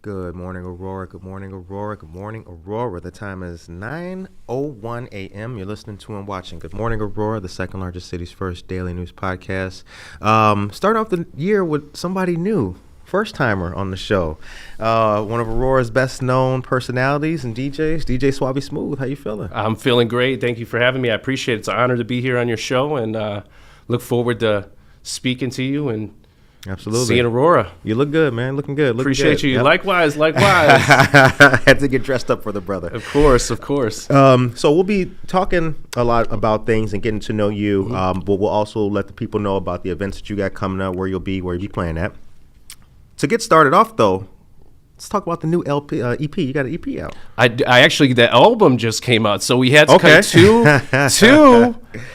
Good morning, Aurora. Good morning, Aurora. Good morning, Aurora. The time is 9:01 a.m. You're listening to and watching Good Morning, Aurora, the second largest city's first daily news podcast. Starting off the year with somebody new, first timer on the show. One of Aurora's best known personalities and DJs, DJ Suavesmooth. How you feeling? I'm feeling great. Thank you for having me. I appreciate it. It's an honor to be here on your show, and look forward to speaking to you and Absolutely. seeing Aurora. You look good, man. Looking good. Appreciate you. Yep. Likewise. Had to get dressed up for the brother. Of course. So we'll be talking a lot about things and getting to know you, but we'll also let the people know about the events that you got coming up, where you'll be playing at. To get started off, though, let's talk about the new EP. You got an EP out. I actually, the album just came out, so we had to cut two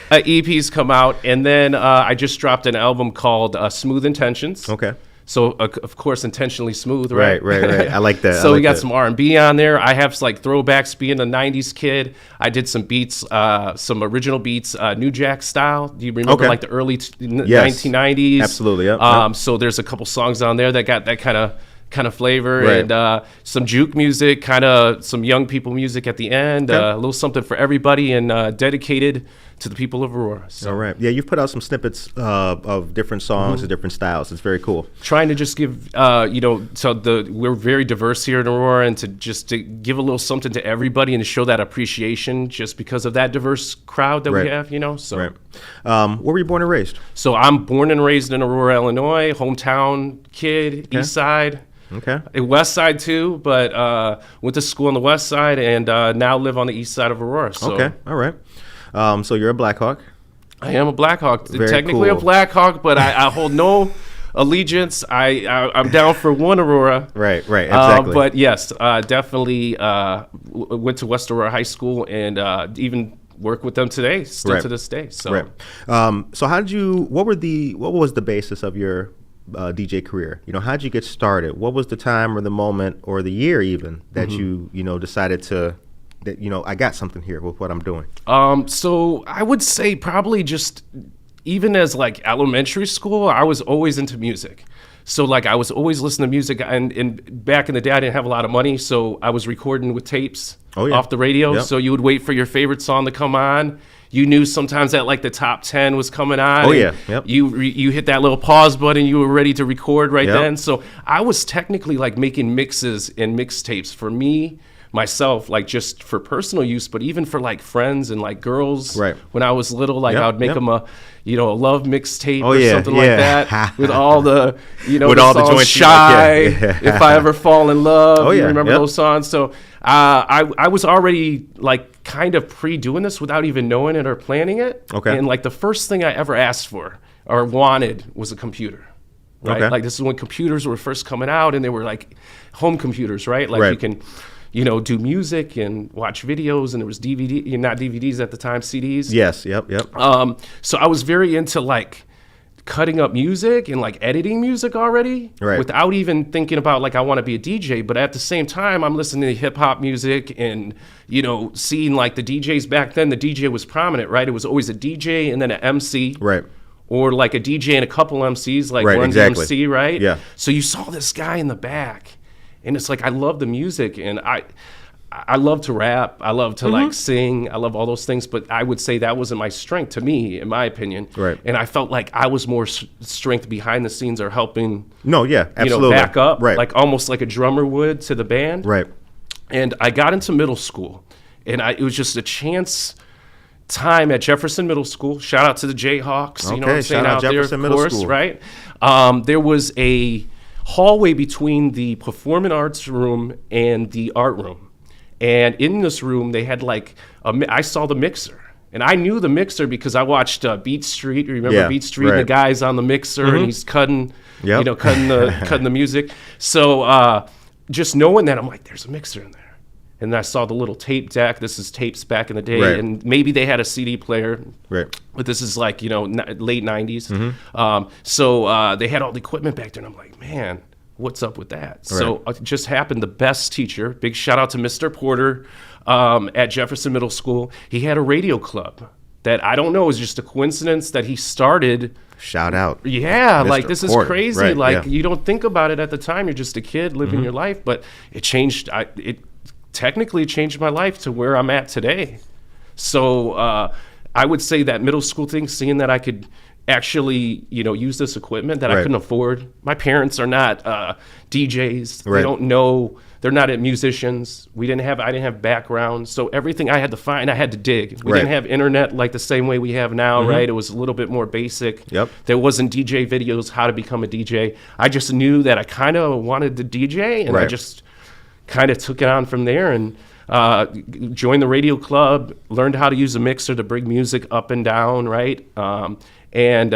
EPs come out, and then I just dropped an album called Smooth Intentions. Okay. So of course, intentionally smooth, right? Right. I like that. So we got some R&B on there. I have like throwbacks. Being a '90s kid, I did some beats, some original beats, New Jack style. Do you remember like the early 1990s? Absolutely. Yep. So there's a couple songs on there that got that kind of flavor, right. And some juke music, kind of some young people music at the end, okay. A little something for everybody, and dedicated to the people of Aurora. So, all right. Yeah, you've put out some snippets of different songs and different styles. It's very cool. Trying to just give, we're very diverse here in Aurora, and to give a little something to everybody and to show that appreciation just because of that diverse crowd that we have, So, right. Where were you born and raised? So I'm born and raised in Aurora, Illinois, hometown kid, Okay. East Side. Okay. West Side too, but went to school on the West Side and now live on the East Side of Aurora. So. Okay. All right. So you're a Blackhawk. I am a Blackhawk. Very Technically cool. a Blackhawk, but I hold no allegiance. I'm down for one Aurora. Right. Exactly. But yes, definitely went to West Aurora High School and even work with them today, still to this day. So, So how did you? What was the basis of your DJ career? How did you get started? What was the time or the moment or the year even that you decided to that I got something here with what I'm doing? So I would say probably just even as like elementary school, I was always into music. So like I was always listening to music, and back in the day I didn't have a lot of money, so I was recording with tapes off the radio. Yep. So you would wait for your favorite song to come on. You knew sometimes that like the top 10 was coming on. Oh yeah, yep. You hit that little pause button, you were ready to record right Yep. then. So I was technically like making mixes and mixtapes for me, myself, like just for personal use, but even for like friends and like girls. Right. When I was little, like I would make them a love mixtape or yeah, something like that with all the with the all the songs joints Shy, you like, yeah. If I Ever Fall in Love. Oh, yeah, You remember yep. those songs? So I was already like kind of doing this without even knowing it or planning it. Okay. And like the first thing I ever asked for or wanted was a computer. Right. Okay. Like this is when computers were first coming out, and they were like home computers, right? Like you can, do music and watch videos, and there was not DVDs at the time, CDs. Yes. Yep. So I was very into like cutting up music and like editing music already, without even thinking about like I want to be a DJ. But at the same time, I'm listening to hip hop music and seeing like the DJs back then. The DJ was prominent, right? It was always a DJ and then an MC, Right. Or like a DJ and a couple MCs, like Run DMC, right? Yeah. So you saw this guy in the back, and it's like I love the music, and I love to rap. I love to like sing. I love all those things, but I would say that wasn't my strength to me, in my opinion. Right. And I felt like I was more strength behind the scenes or helping. No, yeah, absolutely. Back up, right? Like almost like a drummer would to the band. Right. And I got into middle school, and it was just a chance time at Jefferson Middle School. Shout out to the Jayhawks. Okay, you know what I'm saying, shout out out there, Jefferson of Middle course, School. right? There was a hallway between the performing arts room and the art room. And in this room, they had like, I saw the mixer. And I knew the mixer because I watched Beat Street. You remember Beat Street? And the guy's on the mixer and he's cutting, cutting the music. So just knowing that, I'm like, there's a mixer in there. And I saw the little tape deck. This is tapes back in the day, and maybe they had a CD player. Right. But this is like late '90s. So they had all the equipment back there, and I'm like, man, what's up with that? Right. So it just happened. The best teacher. Big shout out to Mr. Porter at Jefferson Middle School. He had a radio club that I don't know, is just a coincidence that he started Shout out. Yeah, Mr. like this is Porter. crazy. Right, Like yeah. you don't think about it at the time. You're just a kid living your life, but it changed. It technically changed my life to where I'm at today. So I would say that middle school thing, seeing that I could actually, use this equipment that I Right. couldn't afford. My parents are not DJs. Right. They don't know. They're not musicians. I didn't have background. So everything I had to find, I had to dig. We Right. didn't have internet like the same way we have now, right? It was a little bit more basic. Yep. There wasn't DJ videos, how to become a DJ. I just knew that I kind of wanted to DJ, and I Right. just kind of took it on from there and joined the radio club, learned how to use a mixer to bring music up and down, right? And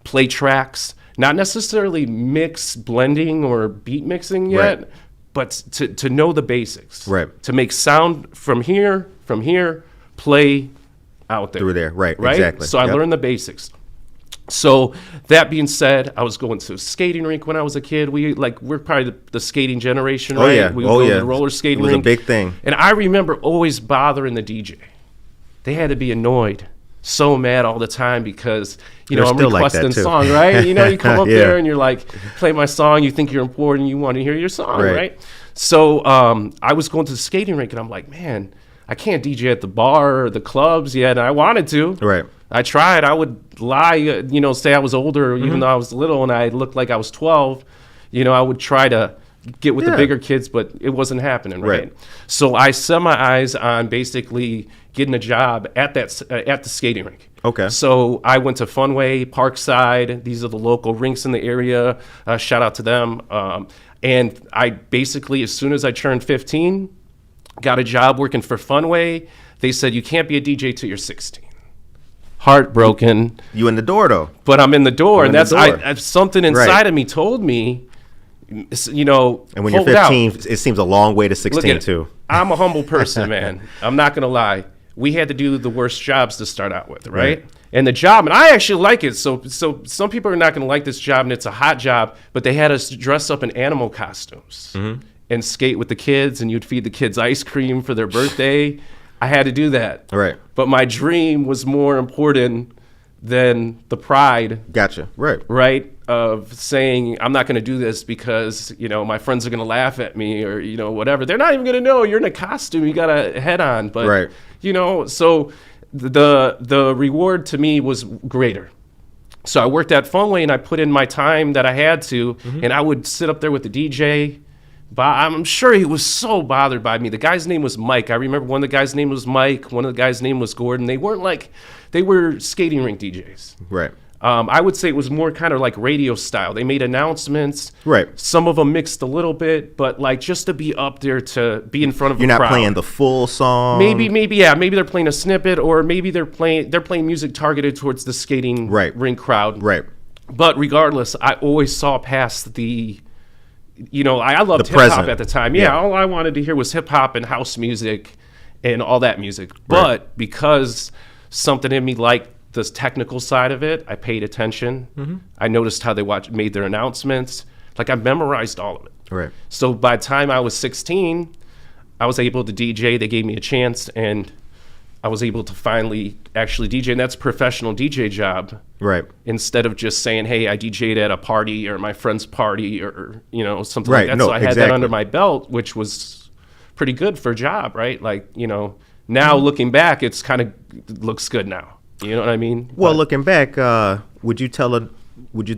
play tracks. Not necessarily mix blending or beat mixing yet, Right. but to know the basics. Right. To make sound from here, play out there. Through there. Right. Right? Exactly. So I Yep. learned the basics. So that being said, I was going to a skating rink when I was a kid. We're probably the skating generation, right? yeah. We Oh, would go to yeah. the roller skating It was a rink. big thing. And I remember always bothering the DJ. They had to be annoyed, so mad all the time because, They're I'm still like that, requesting too. song, right? You come up Yeah. there and you're like, play my song. You think you're important. You want to hear your song, Right. right? So I was going to the skating rink and I'm like, man, I can't DJ at the bar or the clubs yet. And I wanted to. Right. I tried. I would lie, say I was older, even though I was little and I looked like I was 12. I would try to get with the Yeah. bigger kids, but it wasn't happening, right? Right. So I set my eyes on basically getting a job at the skating rink. Okay. So I went to Funway, Parkside. These are the local rinks in the area. Shout out to them. And I basically, as soon as I turned 15, got a job working for Funway. They said, you can't be a DJ till you're 16. Heartbroken, You in the door though. but I'm in the door, and in the that's door. something inside Right. of me told me, And when you're hold out. 15, it seems a long way to Look 16 at too. I'm a humble person, man. I'm not gonna lie. We had to do the worst jobs to start out with, right? Right. And the job, and I actually like it. So some people are not gonna like this job, and it's a hot job. But they had us dress up in animal costumes and skate with the kids, and you'd feed the kids ice cream for their birthday. I had to do that. Right. But my dream was more important than the pride, Gotcha. Right. right? Of saying, I'm not going to do this because, my friends are going to laugh at me or, whatever. They're not even going to know you're in a costume. You got a head on. But, Right. so the reward to me was greater. So I worked at Funway and I put in my time that I had to, and I would sit up there with the DJ. I'm sure he was so bothered by me. The guy's name was Mike. I remember one of the guys' name was Mike. One of the guys' name was Gordon. They were skating rink DJs. Right. I would say it was more kind of like radio style. They made announcements. Right. Some of them mixed a little bit, but like just to be up there, to be in front of You're a not crowd. playing the full song. Maybe they're playing a snippet, or maybe they're playing music targeted towards the skating Right. rink crowd. Right. But regardless, I always saw past the, I loved The hip hop present. at the time. Yeah. All I wanted to hear was hip hop and house music and all that music. But because something in me liked the technical side of it, I paid attention. I noticed how they made their announcements. Like I memorized all of it. Right. So by the time I was 16, I was able to DJ. They gave me a chance, and I was able to finally actually DJ. And that's a professional DJ job. Right. Instead of just saying, hey, I DJ'd at a party or my friend's party or something Right, like that. no, So I had that exactly. under my belt, which was pretty good for a job, right? Like, now looking back, it's kind of looks good now. You know what I mean? Well, looking back, would you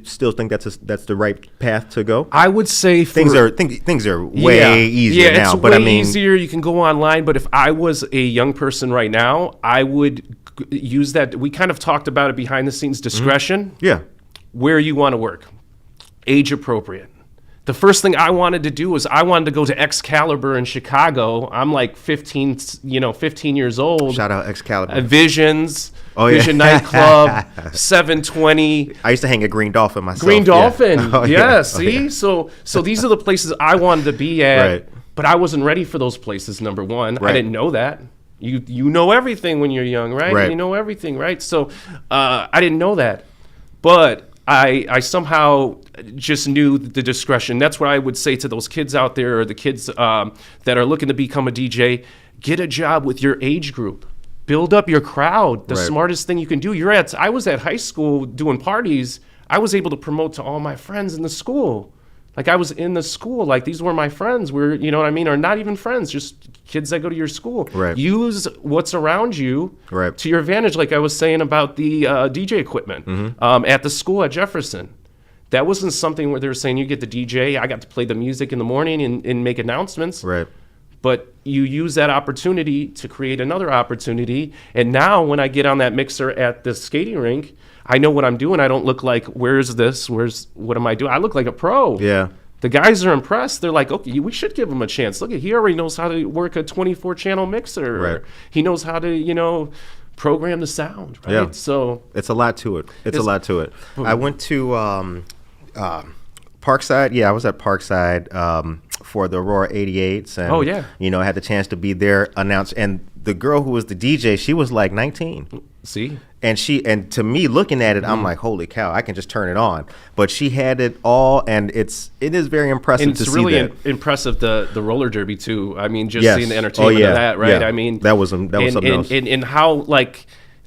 still think that's the right path to go? I would say Things are way easier yeah, now, it's but way I mean, easier. You can go online, but if I was a young person right now, I would use that. We kind of talked about it behind the scenes, discretion. yeah. Where you want to work, age appropriate. The first thing I wanted to do was I wanted to go to Excalibur in Chicago. I'm like 15 years old. Shout out Excalibur. Visions, Oh, yeah. Vision Nightclub, 720. I used to hang at Green Dolphin myself. Green yeah. Dolphin, Oh, yeah. Oh, See, yeah. so these are the places I wanted to be at, Right. but I wasn't ready for those places. Number one, I Right. didn't know that. You know everything when you're young, right? Right. You know everything, right? So I didn't know that, but I somehow just knew the discretion. That's what I would say to those kids out there, or the kids that are looking to become a DJ. Get a job with your age group. build up your crowd. The Right. smartest thing you can do. I was at high school doing parties. I was able to promote to all my friends in the school. Like I was in the school, like these were my friends. You know what I mean? Or not even friends, just kids that go to your school. Right. Use what's around you Right. to your advantage. Like I was saying about the DJ equipment at the school at Jefferson. That wasn't something where they were saying you get the DJ. I got to play the music in the morning and make announcements. Right. But you use that opportunity to create another opportunity. And now when I get on that mixer at the skating rink, I know what I'm doing. I don't look like, what am I doing? I look like a pro. Yeah. The guys are impressed. They're like, okay, we should give him a chance. Look, he already knows how to work a 24-channel mixer. Right. He knows how to, program the sound, right? Yeah. So It's a lot to it. It's a lot to it. I went to Parkside. Yeah, I was at Parkside for the Aurora 88s. And, Oh, yeah. I had the chance to be there, and the girl who was the DJ, she was like 19. see? And to me, looking at it, I'm like, holy cow, I can just turn it on. But she had it all, and it is very impressive And to it's see really that. Impressive, the roller derby, too. I mean, just Yes. seeing the entertainment Oh, yeah. of that, right? Yeah. I mean, That was something else. And how, like,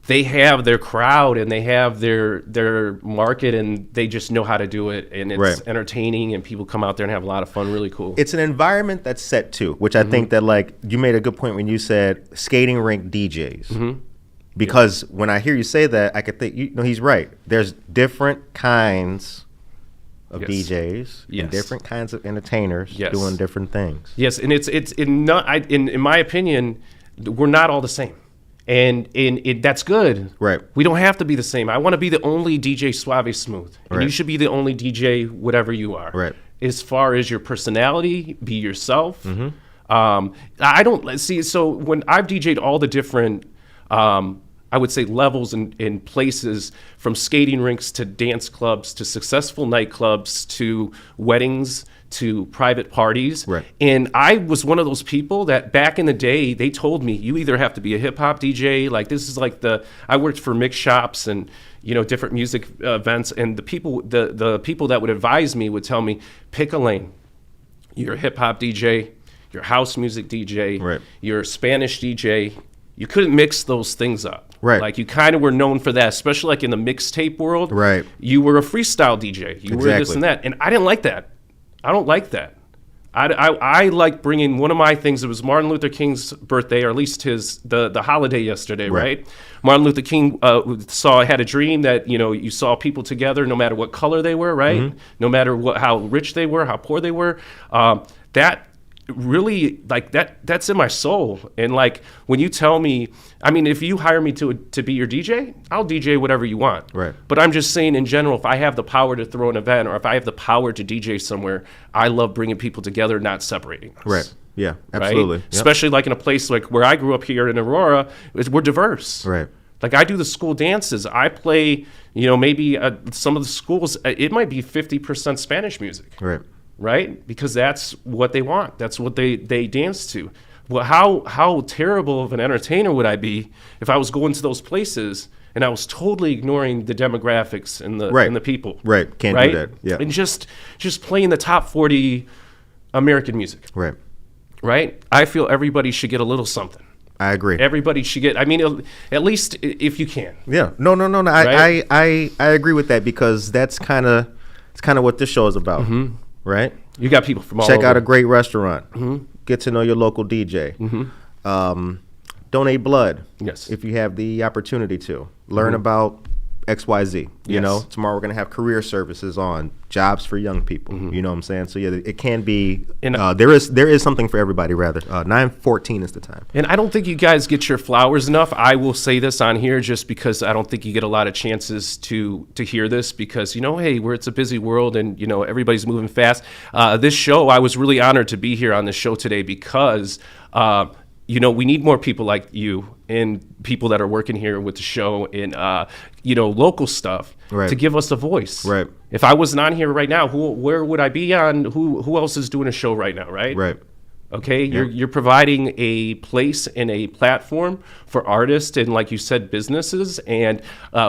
they have their crowd and they have their market and they just know how to do it. And it's Right. entertaining and people come out there and have a lot of fun. Really cool. It's an environment that's set too, which I think that, like, you made a good point when you said skating rink DJs. Because when I hear you say that, I could think, he's right. There's different kinds of Yes. DJs and Yes. different kinds of entertainers Yes. doing different things. Yes, and in my opinion, we're not all the same. And that's good. Right. We don't have to be the same. I want to be the only DJ Suavesmooth. And you Right. should be the only DJ whatever you are. Right. As far as your personality, be yourself. I don't see. So when I've DJ'd all the different, I would say levels and places, from skating rinks to dance clubs to successful nightclubs to weddings to private parties. Right. And I was one of those people that back in the day, they told me, you either have to be a hip hop DJ, like this is like I worked for mix shops and, different music events. And the people that would advise me would tell me, pick a lane. You're a hip hop DJ, you're a house music DJ, Right. you're a Spanish DJ. You couldn't mix those things up. Right. Like you kind of were known for that, especially like in the mixtape world. Right. You were a freestyle DJ. You were this Exactly. and that. And I didn't like that. I don't like that. I like bringing one of my things. It was Martin Luther King's birthday, or at least the holiday yesterday, right? Martin Luther King had a dream that you saw people together, no matter what color they were, right? No matter how rich they were, how poor they were. That really, like, that's in my soul. And like when you tell me, I mean, if you hire me to be your DJ, I'll DJ whatever you want. Right. But I'm just saying in general, if I have the power to throw an event or if I have the power to DJ somewhere, I love bringing people together, not separating us. Right. Yeah, Right? absolutely. Yep. Especially like in a place like where I grew up here in Aurora, we're diverse. Right. Like I do the school dances. I play, maybe some of the schools, it might be 50% Spanish music. Right. Right? Because that's what they want. That's what they dance to. Well, how terrible of an entertainer would I be if I was going to those places and I was totally ignoring the demographics and the people. Right. Can't do that. Yeah. And just playing the top 40 American music. Right. Right? I feel everybody should get a little something. I agree. Everybody should get, I mean, at least if you can. Yeah. No. Right? I agree with that, because that's kind of what this show is about. Right? You got people from all Check over. out a great restaurant. Get to know your local DJ. Donate blood. Yes. If you have the opportunity to. Learn about XYZ. Yes. Tomorrow we're going to have career services on, jobs for young people. You know what I'm saying? So yeah, it can be, And there is something for everybody, rather. 9:14 is the time. And I don't think you guys get your flowers enough. I will say this on here just because I don't think you get a lot of chances to hear this, because, hey, it's a busy world and, everybody's moving fast. This show, I was really honored to be here on this show today because, we need more people like you and people that are working here with the show and, local stuff Right. to give us a voice. Right. If I wasn't on here right now, where would I be on? Who else is doing a show right now, right? Right. Okay, you're providing a place and a platform for artists and, like you said, businesses, and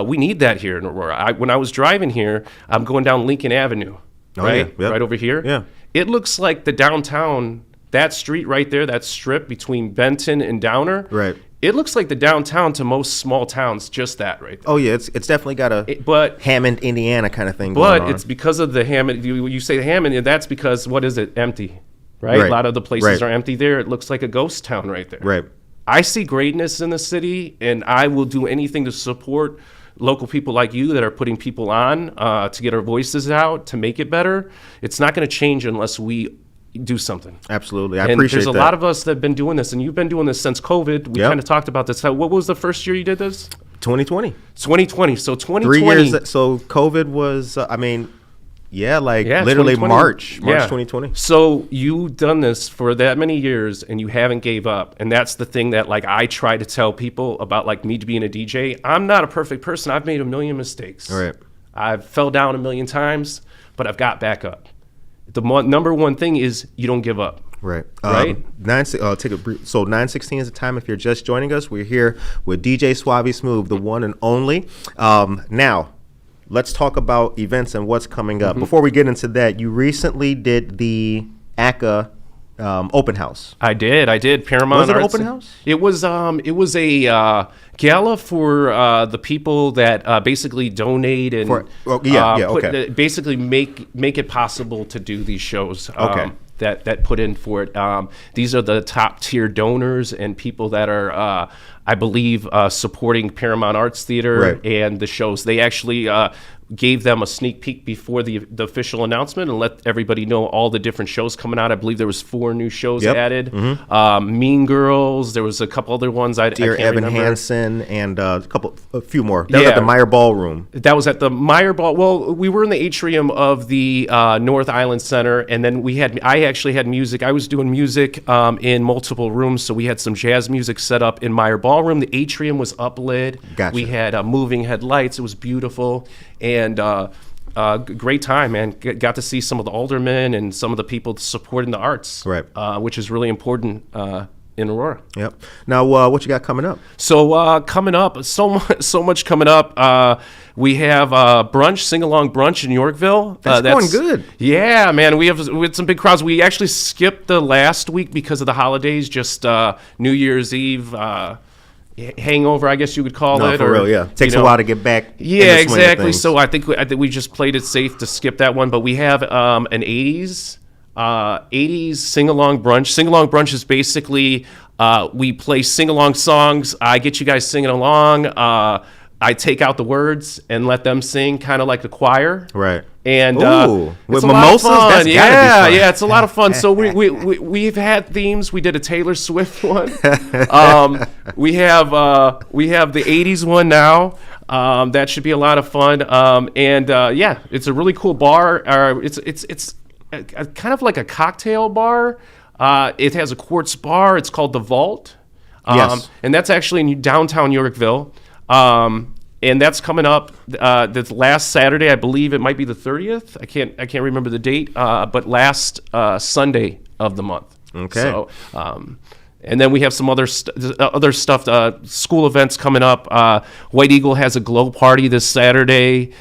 we need that here in Aurora. When I was driving here, I'm going down Lincoln Avenue, right, yeah, yep. right over here. Yeah. It looks like the downtown, that street right there, that strip between Benton and Downer. Right. It looks like the downtown to most small towns, just that right there. Oh yeah, it's definitely got But Hammond, Indiana kind of thing going on. But it's because of the Hammond. You say Hammond, and that's because, what is it? Empty, right? A lot of the places are empty there. It looks like a ghost town right there. Right. I see greatness in the city, and I will do anything to support local people like you that are putting people on to get our voices out, to make it better. It's not going to change unless we do something. Absolutely. I appreciate that. There's a lot of us that have been doing this, and you've been doing this since COVID. We kind of talked about this. What was the first year you did this? 2020. 2020. So 2020. 3 years. So COVID was, literally 2020. March 2020. So you've done this for that many years, and you haven't gave up. And that's the thing that, like, I try to tell people about, like, me being a DJ. I'm not a perfect person. I've made a million mistakes. All right. I've fell down a million times, but I've got back up. The number one thing is you don't give up. Right. Right. Take a brief. So 9:16 is the time. If you're just joining us, we're here with DJ Suavesmooth, the one and only. Now, let's talk about events and what's coming up. Before we get into that, you recently did the ACA open house. I did. Paramount. Was it an Arts. open house? It was a gala for the people that basically donate and basically make it possible to do these shows. That put in for it. These are the top tier donors and people that are, I believe, supporting Paramount Arts Theater and the shows. They actually gave them a sneak peek before the official announcement and let everybody know all the different shows coming out. I believe there was 4 new shows added. Mean Girls. There was a couple other ones I can't Evan remember. Hansen and a few more. That was at the Meyer Ballroom. That was at the Meyer Ball. Well, we were in the atrium of the North Island Center, and then I actually had music. I was doing music in multiple rooms, so we had some jazz music set up in Meyer Ballroom. The atrium was uplit. Gotcha. We had moving headlights. It was beautiful. And great time, man. Got to see some of the aldermen and some of the people supporting the arts, which is really important in Aurora. Yep. Now, what you got coming up? So coming up, so much coming up. We have brunch, sing-along brunch in Yorkville. That's going good. Yeah, man. We had some big crowds. We actually skipped the last week because of the holidays, just New Year's Eve. Hangover, I guess you would call it. For real, yeah. Takes a while to get back. Yeah, exactly. So I think we just played it safe to skip that one. But we have an 80s sing-along brunch. Sing-along brunch is basically we play sing-along songs. I get you guys singing along. I take out the words and let them sing, kind of like the choir. Right. And with mimosas, that's gotta be fun. Yeah, it's a lot of fun. So we've had themes. We did a Taylor Swift one. We have the 80s one now. That should be a lot of fun. It's a really cool bar. It's kind of like a cocktail bar. It has a quartz bar. It's called the Vault. Yes. And that's actually in downtown Yorkville. And that's coming up this last Saturday. I believe it might be the 30th. I can't remember the date. But last Sunday of the month. Okay. So, and then we have some other stuff. School events coming up. White Eagle has a glow party this Saturday.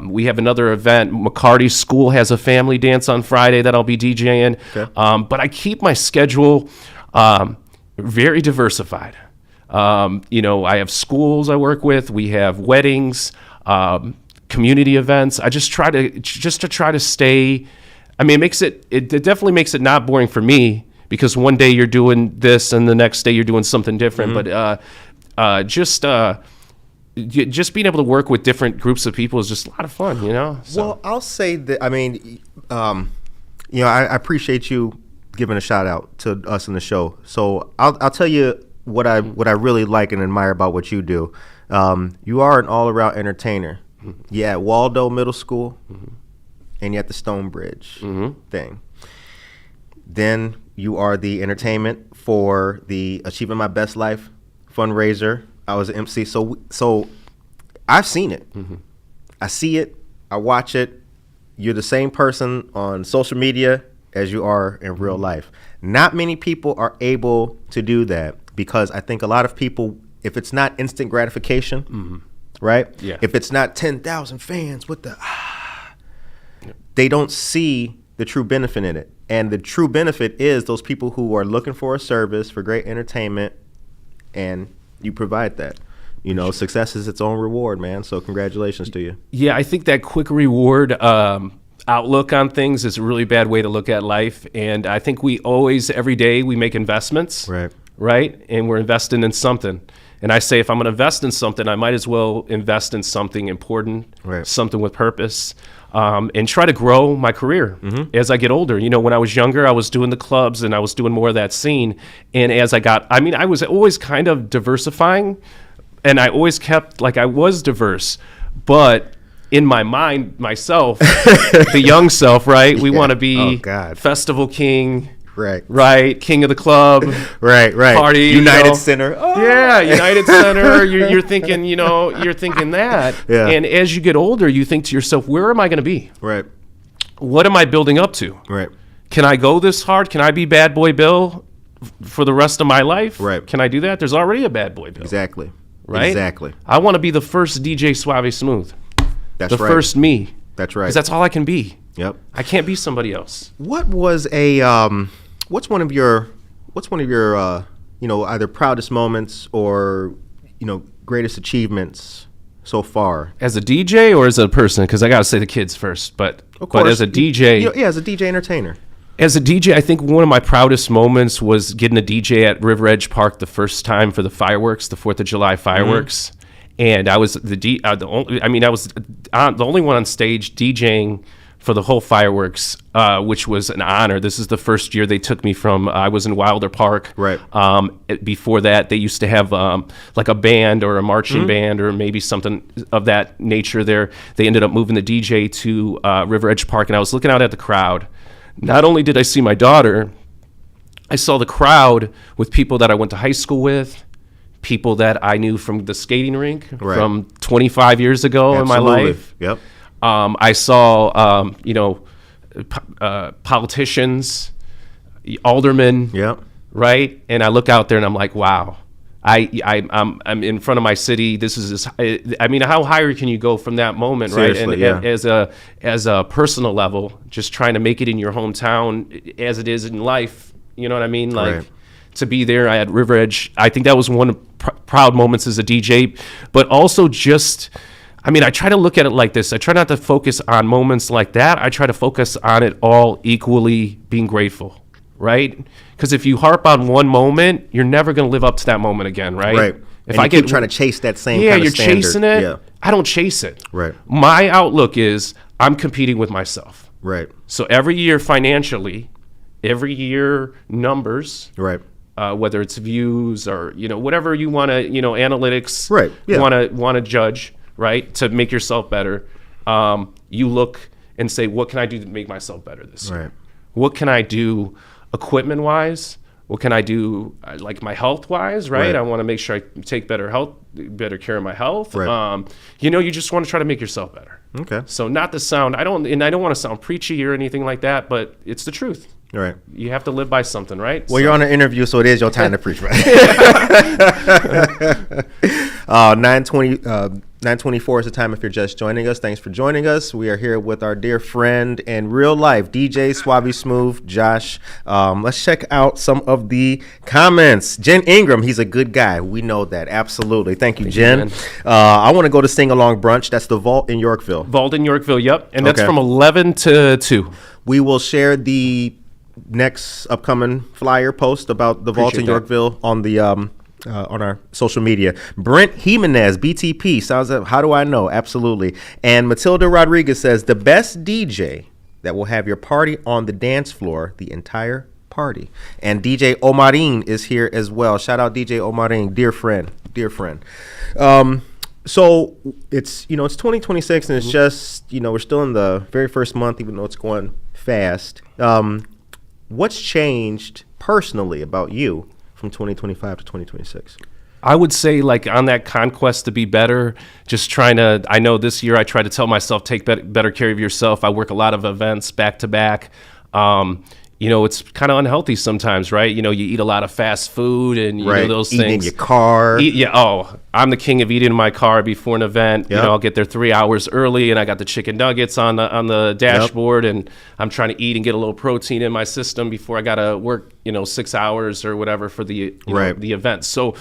We have another event. McCarty School has a family dance on Friday that I'll be DJing. Okay. But I keep my schedule very diversified. I have schools I work with. We have weddings, community events. I just try to stay. I mean, it definitely makes it not boring for me, because one day you're doing this and the next day you're doing something different. But just being able to work with different groups of people is just a lot of fun, So. Well, I'll say that. I mean, I appreciate you giving a shout out to us in the show. So I'll tell you what I really like and admire about what you do. You are an all-around entertainer. You're at Waldo Middle School, and you're at the Stonebridge thing. Then you are the entertainment for the Achieving My Best Life fundraiser. I was an MC. So I've seen it. I see it. I watch it. You're the same person on social media as you are in real life. Not many people are able to do that, because I think a lot of people, if it's not instant gratification, right? Yeah. If it's not 10,000 fans with the they don't see the true benefit in it. And the true benefit is those people who are looking for a service, for great entertainment, and you provide that. You know, success is its own reward, man. So congratulations to you. Yeah, I think that quick reward outlook on things is a really bad way to look at life. And I think we always, every day, we make investments. Right? And we're investing in something. And I say, if I'm going to invest in something, I might as well invest in something important, something with purpose, and try to grow my career as I get older. You know, when I was younger, I was doing the clubs and I was doing more of that scene. And as I was always kind of diversifying, and I always kept, like, I was diverse. But in my mind, myself, the young self, right? We want to be festival king. Right, king of the club. Party, United Center. Oh. Yeah, United Center. You're thinking, you're thinking that. Yeah. And as you get older, you think to yourself, where am I going to be? Right. What am I building up to? Right. Can I go this hard? Can I be Bad Boy Bill for the rest of my life? Right. Can I do that? There's already a Bad Boy Bill. Exactly. Right. Exactly. I want to be the first DJ Suavesmooth. That's the first me. That's right. Because that's all I can be. Yep. I can't be somebody else. What was what's one of your either proudest moments or greatest achievements so far as a DJ or as a person? Because I gotta say the kids first, but as a DJ, as a DJ entertainer. As a DJ, I think one of my proudest moments was getting a DJ at River Edge Park the first time for the fireworks, the 4th of July fireworks, and I was the only one on stage DJing for the whole fireworks, which was an honor. This is the first year they took me from, I was in Wilder Park. Right. Before that, they used to have like a band or a marching band or maybe something of that nature there. They ended up moving the DJ to River Edge Park, and I was looking out at the crowd. Not only did I see my daughter, I saw the crowd with people that I went to high school with, people that I knew from the skating rink from 25 years ago in my life. Yep. I saw, politicians, aldermen, right? And I look out there and I'm like, wow, I'm in front of my city. This is how higher can you go from that moment, Seriously, right? And as a personal level, just trying to make it in your hometown as it is in life. You know what I mean? Like to be there at River Edge. I think that was one of proud moments as a DJ, but also just. I try to look at it like this. I try not to focus on moments like that. I try to focus on it all equally being grateful, right? Because if you harp on one moment, you're never going to live up to that moment again, right? Right. If I keep trying to chase that same kind of you're standard. chasing it. Yeah. I don't chase it. Right. My outlook is I'm competing with myself. Right. So every year financially, every year numbers. Right. Whether it's views or whatever you want to analytics. Right. Yeah. Want to judge. Right, to make yourself better, you look and say, what can I do to make myself better this year? Right. What can I do equipment-wise? What can I do like my health-wise, right? I want to make sure I take better care of my health. Right. You just want to try to make yourself better. Okay. So not to sound, I don't want to sound preachy or anything like that, but it's the truth. Right. You have to live by something, right? Well, you're on an interview, so it is your time to preach, right? 9:24 is the time if you're just joining us. Thanks for joining us. We are here with our dear friend and real life DJ Suavesmooth, Josh. Let's check out some of the comments. Jen Ingram, he's a good guy. We know that. Absolutely. Thank you, Jen. I want to go to Sing Along Brunch. That's the Vault in Yorkville. Vault in Yorkville, yep. And that's from 11 to 2. We will share the next upcoming flyer post about the Vault in Yorkville on the on our social media. Brent Jimenez, BTP, sounds like, how do I know? Absolutely. And Matilda Rodriguez says, the best DJ that will have your party on the dance floor the entire party. And DJ Omarin is here as well. Shout out DJ Omarin, dear friend. So it's 2026 and it's just, we're still in the very first month, even though it's going fast. What's changed personally about you from 2025 to 2026? I would say, like, on that conquest to be better, just trying to, I know this year I try to tell myself, take better care of yourself. I work a lot of events back to back. it's kind of unhealthy sometimes, right? You eat a lot of fast food and you know those eating things. In your car. I'm the king of eating in my car before an event. Yep. I'll get there 3 hours early, and I got the chicken nuggets on the dashboard, and I'm trying to eat and get a little protein in my system before I gotta work 6 hours or whatever for the the event. So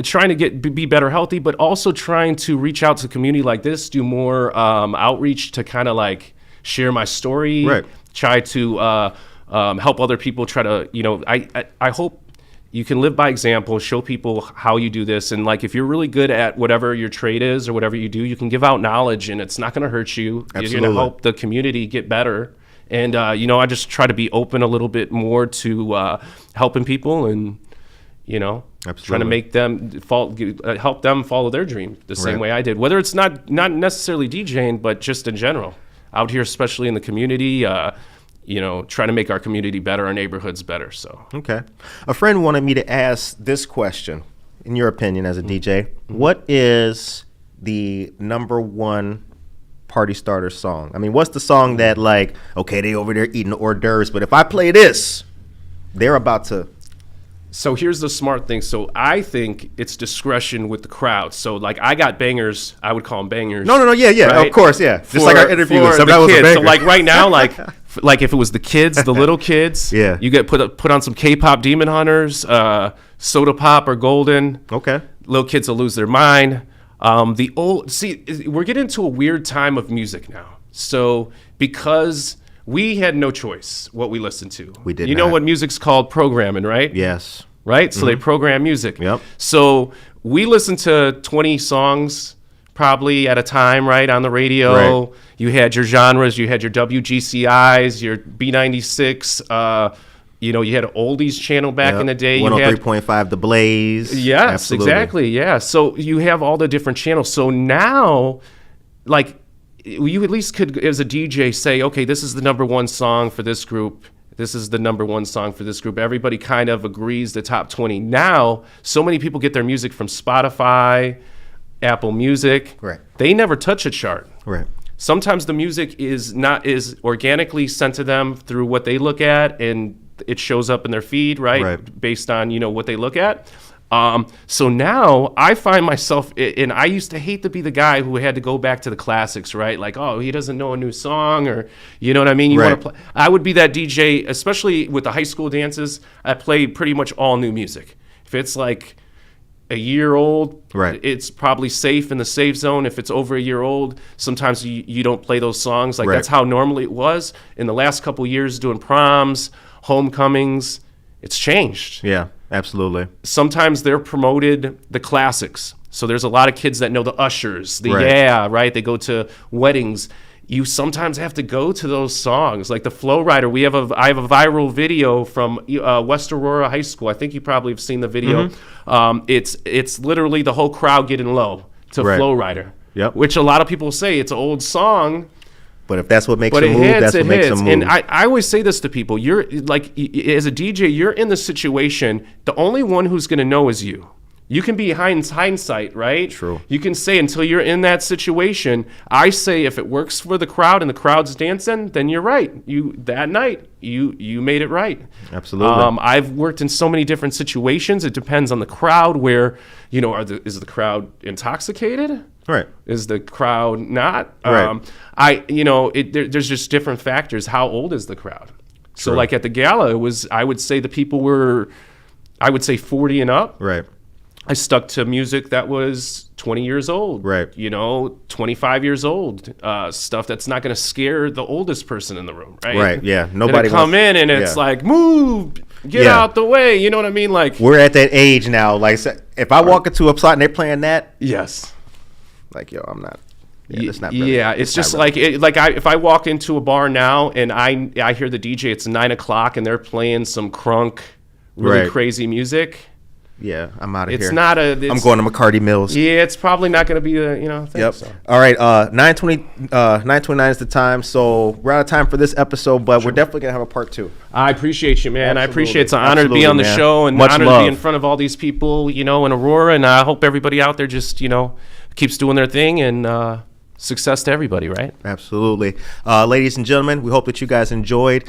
trying to be better healthy, but also trying to reach out to a community like this, do more outreach to kind of like share my story, try to help other people, try to, I hope you can live by example, show people how you do this. And like, if you're really good at whatever your trade is or whatever you do, you can give out knowledge and it's not going to hurt you. Absolutely. You're going to help the community get better. And, I just try to be open a little bit more to helping people and, trying to make them help them follow their dream the same way I did, whether it's not necessarily DJing, but just in general out here, especially in the community, trying to make our community better, our neighborhoods better. So okay, a friend wanted me to ask this question. In your opinion, as a DJ, what is the number one party starter song? I mean, what's the song that like, okay, they over there eating hors d'oeuvres, but if I play this, they're about to. So here's the smart thing. So I think it's discretion with the crowd. So like I got bangers, I would call them bangers. No, yeah, right? Of course, yeah. Just like our interview. For the kids. So like right now, like if it was the kids, the little kids, you get put on some K-pop Demon Hunters, Soda Pop or Golden. Okay. Little kids will lose their mind. We're getting into a weird time of music now. So because we had no choice what we listened to. We did. You know what music's called? Programming, right? Yes. Right? So they program music. Yep. So we listened to 20 songs probably at a time, right, on the radio. Right. You had your genres. You had your WGCIs, your B96. You had an oldies channel back in the day. 103.5 The Blaze. Yes, absolutely. Exactly. Yeah. So you have all the different channels. So now, like, you at least could, as a DJ, say, okay, this is the number one song for this group. This is the number one song for this group. Everybody kind of agrees the top 20. Now, so many people get their music from Spotify, Apple Music. Right. They never touch a chart. Right. Sometimes the music is organically sent to them through what they look at, and it shows up in their feed, right? Based on, what they look at. So now I find myself, and I used to hate to be the guy who had to go back to the classics, right? Like, oh, he doesn't know a new song, or you know what I mean? You want to play. I would be that DJ, especially with the high school dances. I play pretty much all new music. If it's like a year old, it's probably safe in the safe zone. If it's over a year old, sometimes you don't play those songs. Like that's how normally it was. In the last couple of years doing proms, homecomings, it's changed. Yeah. Absolutely. Sometimes they're promoted the classics. So there's a lot of kids that know the Ushers, They go to weddings. You sometimes have to go to those songs. Like the Flow Rider. I have a viral video from West Aurora High School. I think you probably have seen the video. It's literally the whole crowd getting low to Flow Rider. Yep. Which a lot of people say it's an old song. But if that's what makes them move, that's what makes them move. And I always say this to people. You're like, as a DJ, you're in the situation. The only one who's going to know is you. You can be hindsight, right? True. You can say until you're in that situation. I say if it works for the crowd and the crowd's dancing, then you're right. That night, you made it right. Absolutely. I've worked in so many different situations. It depends on the crowd where, is the crowd intoxicated? Right. Is the crowd not? Right. There's just different factors. How old is the crowd? So like at the gala, I would say the people were, 40 and up. Right. I stuck to music that was 20 years old. Right. 25 years old. Stuff that's not going to scare the oldest person in the room. Right. Right. Yeah. Nobody come in and it's like, move, get out the way. You know what I mean? Like we're at that age now. Like if I walk into a spot and they're playing that. Yes. Like, yo, I'm not. Yeah, it's not really, it's just like if I walk into a bar now and I hear the DJ, it's 9:00 and they're playing some crunk, really crazy music. Yeah, I'm out of here. It's not I'm going to McCarty Mills. Yeah, it's probably not going to be the thing. Yep. So. All right, 9:29 is the time, so we're out of time for this episode, but we're definitely gonna have a part 2. I appreciate you, man. Absolutely. I appreciate it. It's an honor to be on the show and Much honor love. to be in front of all these people, in Aurora, and I hope everybody out there just keeps doing their thing and success to everybody, right? Absolutely. Ladies and gentlemen, we hope that you guys enjoyed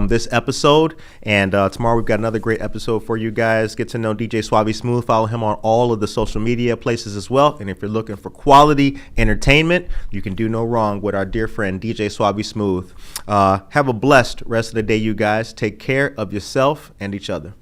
this episode. And tomorrow we've got another great episode for you guys. Get to know DJ Suavesmooth. Follow him on all of the social media places as well. And if you're looking for quality entertainment, you can do no wrong with our dear friend DJ Suavesmooth. Have a blessed rest of the day, you guys. Take care of yourself and each other.